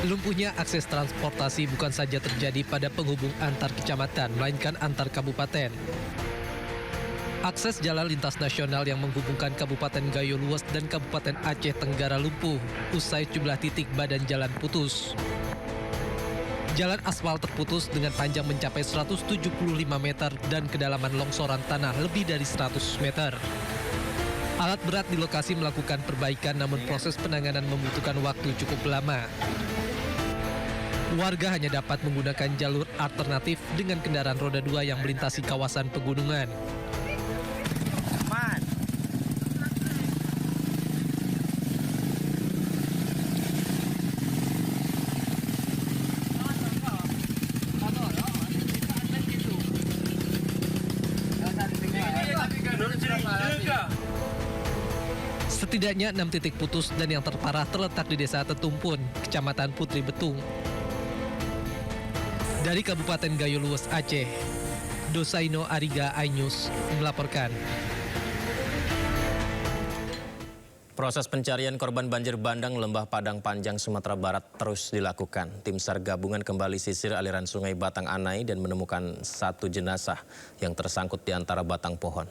Lumpuhnya akses transportasi bukan saja terjadi pada penghubung antar kecamatan, melainkan antar kabupaten. Akses jalan lintas nasional yang menghubungkan Kabupaten Gayo Luas dan Kabupaten Aceh Tenggara lumpuh, usai jumlah titik badan jalan putus. Jalan aspal terputus dengan panjang mencapai 175 meter dan kedalaman longsoran tanah lebih dari 100 meter. Alat berat di lokasi melakukan perbaikan, namun proses penanganan membutuhkan waktu cukup lama. Warga hanya dapat menggunakan jalur alternatif dengan kendaraan roda 2 yang melintasi kawasan pegunungan. Setidaknya 6 titik putus dan yang terparah terletak di Desa Tetumpun, Kecamatan Putri Betung. Dari Kabupaten Gayo Luas, Aceh, Dosaino Ariga iNews melaporkan. Proses pencarian korban banjir bandang Lembah Padang Panjang, Sumatera Barat terus dilakukan. Tim SAR gabungan kembali sisir aliran sungai Batang Anai dan menemukan satu jenazah yang tersangkut di antara batang pohon.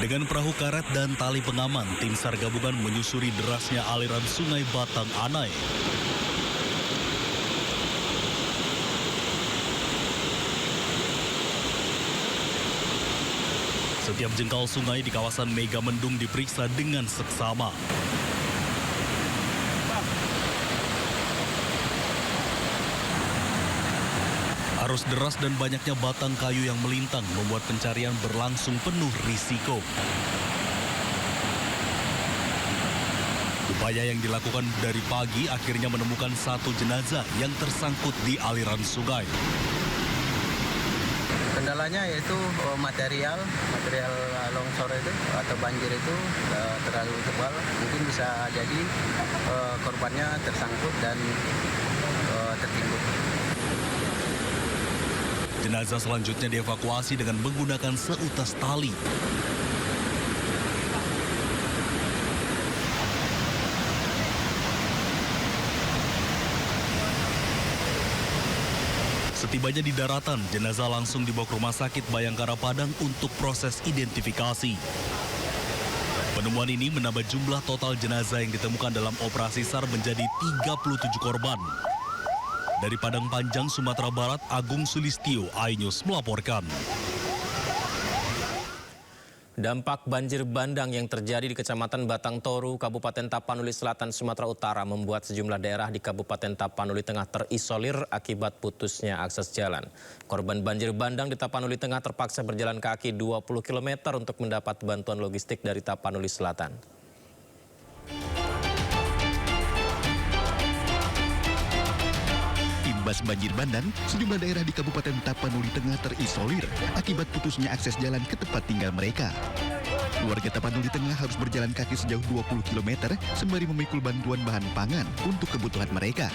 Dengan perahu karet dan tali pengaman, tim SAR gabungan menyusuri derasnya aliran sungai Batang Anai. Setiap jengkal sungai di kawasan Megamendung diperiksa dengan seksama. Arus deras dan banyaknya batang kayu yang melintang membuat pencarian berlangsung penuh risiko. Upaya yang dilakukan dari pagi akhirnya menemukan satu jenazah yang tersangkut di aliran sungai. Kendalanya yaitu material longsor itu atau banjir itu terlalu tebal. Mungkin bisa jadi korbannya tersangkut dan tertimbun. Jenazah selanjutnya dievakuasi dengan menggunakan seutas tali. Setibanya di daratan, jenazah langsung dibawa ke Rumah Sakit Bayangkara Padang untuk proses identifikasi. Penemuan ini menambah jumlah total jenazah yang ditemukan dalam operasi SAR menjadi 37 korban. Dari Padang Panjang, Sumatera Barat, Agung Sulistyo, iNews melaporkan. Dampak banjir bandang yang terjadi di Kecamatan Batang Toru, Kabupaten Tapanuli Selatan, Sumatera Utara membuat sejumlah daerah di Kabupaten Tapanuli Tengah terisolir akibat putusnya akses jalan. Korban banjir bandang di Tapanuli Tengah terpaksa berjalan kaki 20 km untuk mendapat bantuan logistik dari Tapanuli Selatan. Imbas banjir bandang, sejumlah daerah di Kabupaten Tapanuli Tengah terisolir akibat putusnya akses jalan ke tempat tinggal mereka. Warga Tapanuli Tengah harus berjalan kaki sejauh 20 km sembari memikul bantuan bahan pangan untuk kebutuhan mereka.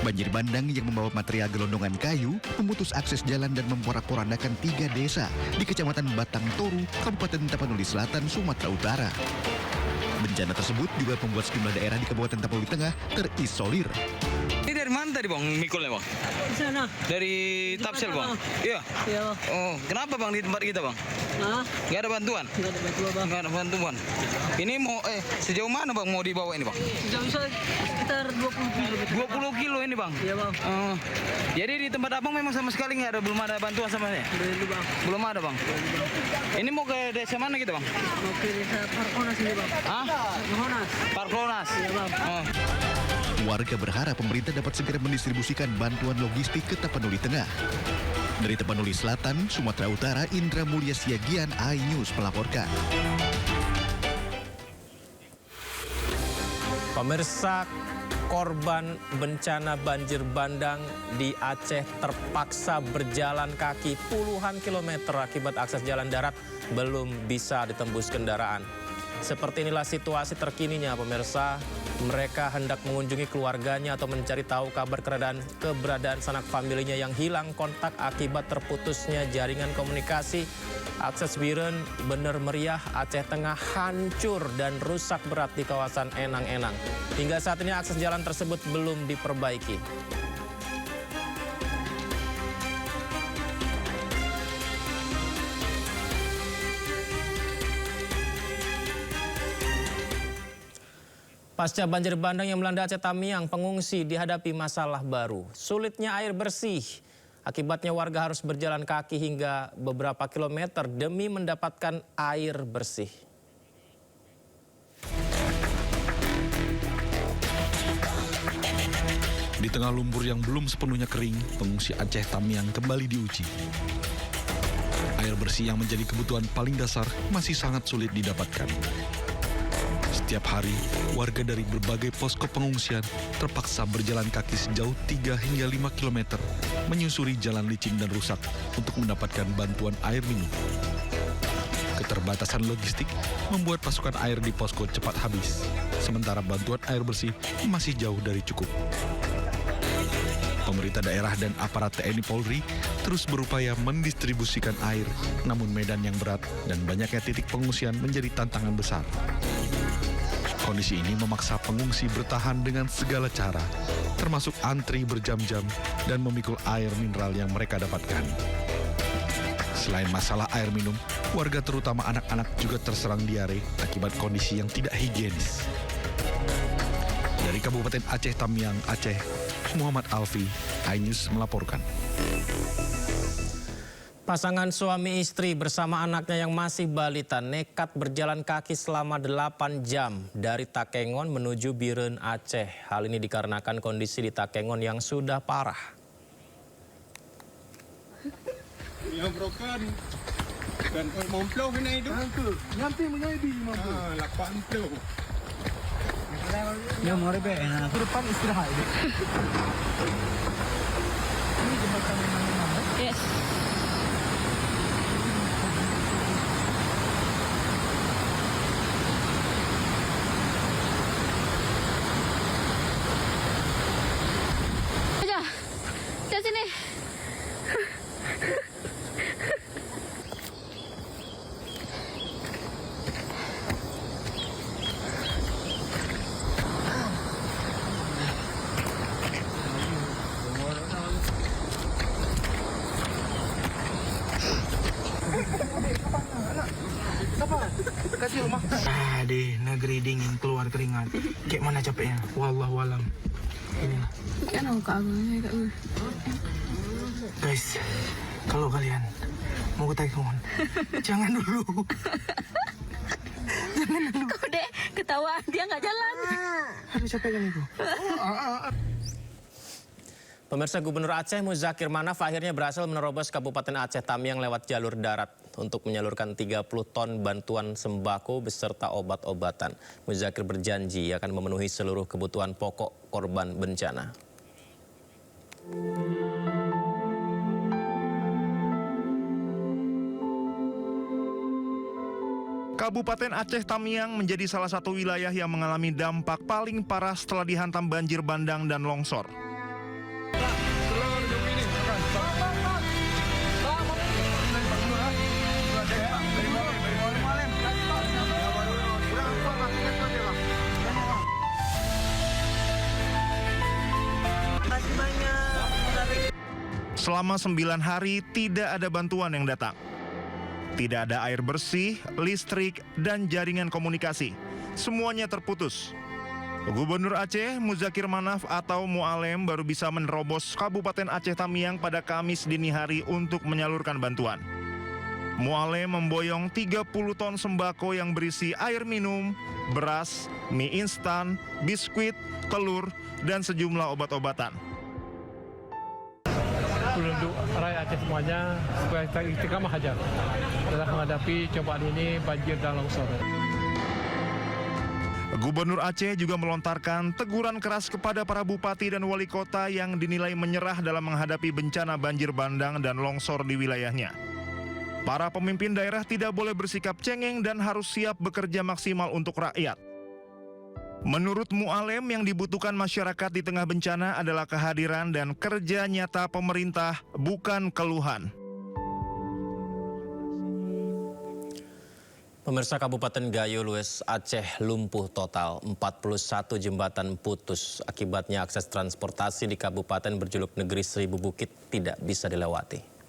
Banjir bandang yang membawa material gelondongan kayu memutus akses jalan dan memporak-porandakan 3 desa di Kecamatan Batang Toru, Kabupaten Tapanuli Selatan, Sumatera Utara. Bencana tersebut juga membuat sejumlah daerah di Kabupaten Tapanuli Tengah terisolir. Ini dari mana tadi bang mikulnya bang? Di sana. Dari Tapsel bang? Iya? Iya bang. Oh, kenapa bang di tempat kita bang? Hah? Gak ada bantuan? Nggak ada bantuan bang. Gak ada bantuan. Ini mau, sejauh mana bang mau dibawa ini bang? Sejauh sekitar 20 kilo. 20 kilo ini bang? Iya bang. Jadi di tempat abang memang sama sekali nggak ada, belum ada bantuan sama saya? Belum bang. Belum ada bang? Ini mau ke desa mana kita bang? Mau ke desa Parkonas ini bang. Hah? Parkonas. Parklonas? Iya bang. Oh. Warga berharap pemerintah dapat segera mendistribusikan bantuan logistik ke Tapanuli Tengah. Dari Tapanuli Selatan, Sumatera Utara, Indra Mulya Siagian, iNews melaporkan. Pemirsa, korban bencana banjir bandang di Aceh terpaksa berjalan kaki puluhan kilometer akibat akses jalan darat belum bisa ditembus kendaraan. Seperti inilah situasi terkininya pemirsa. Mereka hendak mengunjungi keluarganya atau mencari tahu kabar keberadaan sanak familinya yang hilang kontak akibat terputusnya jaringan komunikasi. Akses Biren, Bener Meriah, Aceh Tengah hancur dan rusak berat di kawasan Enang-Enang. Hingga saat ini akses jalan tersebut belum diperbaiki. Pasca banjir bandang yang melanda Aceh Tamiang, pengungsi dihadapi masalah baru. Sulitnya air bersih. Akibatnya warga harus berjalan kaki hingga beberapa kilometer demi mendapatkan air bersih. Di tengah lumpur yang belum sepenuhnya kering, pengungsi Aceh Tamiang kembali diuji. Air bersih yang menjadi kebutuhan paling dasar masih sangat sulit didapatkan. Setiap hari, warga dari berbagai posko pengungsian terpaksa berjalan kaki sejauh 3 hingga 5 km menyusuri jalan licin dan rusak untuk mendapatkan bantuan air minum. Keterbatasan logistik membuat pasokan air di posko cepat habis, sementara bantuan air bersih masih jauh dari cukup. Pemerintah daerah dan aparat TNI Polri terus berupaya mendistribusikan air, namun medan yang berat dan banyaknya titik pengungsian menjadi tantangan besar. Kondisi ini memaksa pengungsi bertahan dengan segala cara, termasuk antri berjam-jam dan memikul air mineral yang mereka dapatkan. Selain masalah air minum, warga terutama anak-anak juga terserang diare akibat kondisi yang tidak higienis. Dari Kabupaten Aceh Tamiang, Aceh, Muhammad Alfi, iNews melaporkan. Pasangan suami istri bersama anaknya yang masih balita nekat berjalan kaki selama 8 jam dari Takengon menuju Biren, Aceh. Hal ini dikarenakan kondisi di Takengon yang sudah parah. Ya brokan dan momploh kena itu. Nanti menjadi mampu. 80. Ya mau rebe, nah depan istirahat ini. Ini jembatan mana? Yes. Aja. Dari sini. Di negeri dingin keluar keringat. Kayak mana capeknya? Wallahualam. Inilah. Kan aku kangen kak. Guys, kalau kalian mau ke Takengon, jangan dulu. Kau dek ketawa dia nggak jalan. Aduh capek kan itu. Pemirsa, Gubernur Aceh Muzakir Manaf akhirnya berhasil menerobos Kabupaten Aceh Tamiang lewat jalur darat untuk menyalurkan 30 ton bantuan sembako beserta obat-obatan. Muzakir berjanji akan memenuhi seluruh kebutuhan pokok korban bencana. Kabupaten Aceh Tamiang menjadi salah satu wilayah yang mengalami dampak paling parah setelah dihantam banjir bandang dan longsor. Selama 9 hari tidak ada bantuan yang datang. Tidak ada air bersih, listrik, dan jaringan komunikasi. Semuanya terputus. Gubernur Aceh Muzakir Manaf atau Mualem baru bisa menerobos Kabupaten Aceh Tamiang pada Kamis dini hari untuk menyalurkan bantuan. Mualem memboyong 30 ton sembako yang berisi air minum, beras, mie instan, biskuit, telur, dan sejumlah obat-obatan. Untuk rakyat Aceh semuanya supaya kita istiqamah aja dalam menghadapi cobaan ini, banjir dan longsor. Gubernur Aceh juga melontarkan teguran keras kepada para bupati dan wali kota yang dinilai menyerah dalam menghadapi bencana banjir bandang dan longsor di wilayahnya. Para pemimpin daerah tidak boleh bersikap cengeng dan harus siap bekerja maksimal untuk rakyat. Menurut Mu'alem, yang dibutuhkan masyarakat di tengah bencana adalah kehadiran dan kerja nyata pemerintah, bukan keluhan. Pemirsa, Kabupaten Gayo Lues, Aceh lumpuh total, 41 jembatan putus. Akibatnya akses transportasi di kabupaten berjuluk Negeri Seribu Bukit tidak bisa dilewati.